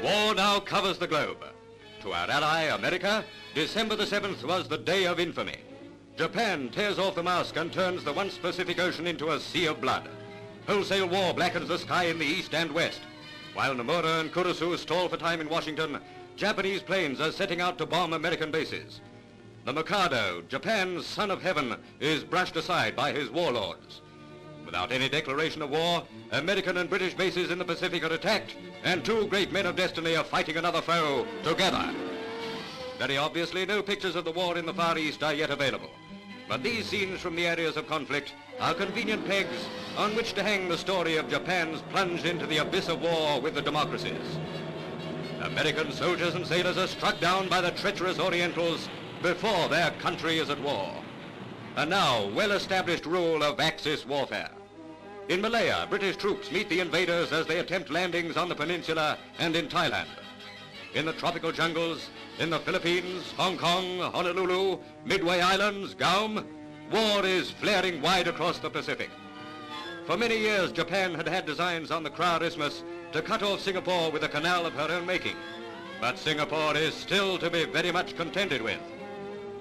War now covers the globe. To our ally, America, December the 7th was the day of infamy. Japan tears off the mask and turns the once Pacific Ocean into a sea of blood. Wholesale war blackens the sky in the east and west. While Nomura and Kurusu stall for time in Washington, Japanese planes are setting out to bomb American bases. The Mikado, Japan's son of heaven, is brushed aside by his warlords. Without any declaration of war, American and British bases in the Pacific are attacked, and two great men of destiny are fighting another foe together. Very obviously, no pictures of the war in the Far East are yet available. But these scenes from the areas of conflict are convenient pegs on which to hang the story of Japan's plunge into the abyss of war with the democracies. American soldiers and sailors are struck down by the treacherous Orientals before their country is at war. And now, well-established rule of Axis warfare. In Malaya, British troops meet the invaders as they attempt landings on the peninsula and in Thailand. In the tropical jungles, in the Philippines, Hong Kong, Honolulu, Midway Islands, Guam, war is flaring wide across the Pacific. For many years, Japan had had designs on the Kra Isthmus to cut off Singapore with a canal of her own making. But Singapore is still to be very much contended with.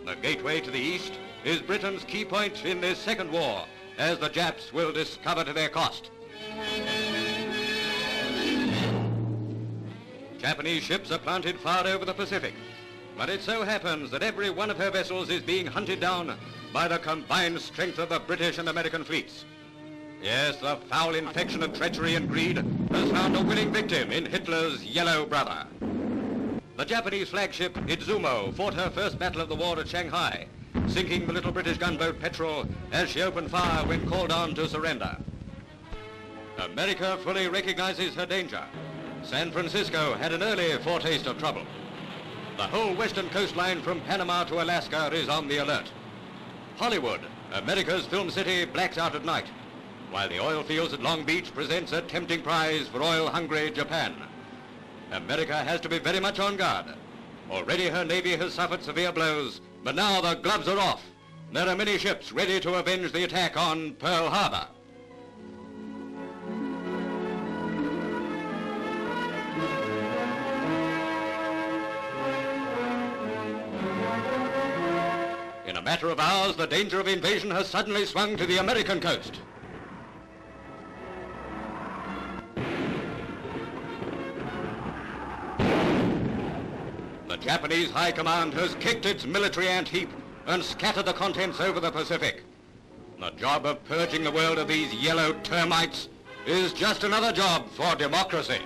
The gateway to the east is Britain's key point in this second war, as the Japs will discover to their cost. Japanese ships are planted far over the Pacific, but it so happens that every one of her vessels is being hunted down by the combined strength of the British and American fleets. Yes, the foul infection of treachery and greed has found a willing victim in Hitler's yellow brother. The Japanese flagship Idzumo fought her first battle of the war at Shanghai, sinking the little British gunboat Petrel as she opened fire when called on to surrender. America fully recognizes her danger. San Francisco had an early foretaste of trouble. The whole western coastline from Panama to Alaska is on the alert. Hollywood, America's film city, blacks out at night, while the oil fields at Long Beach presents a tempting prize for oil-hungry Japan. America has to be very much on guard. Already her Navy has suffered severe blows, but now the gloves are off. There are many ships ready to avenge the attack on Pearl Harbour. In a matter of hours, the danger of invasion has suddenly swung to the American coast. The Japanese High Command has kicked its military ant heap and scattered the contents over the Pacific. The job of purging the world of these yellow termites is just another job for democracy.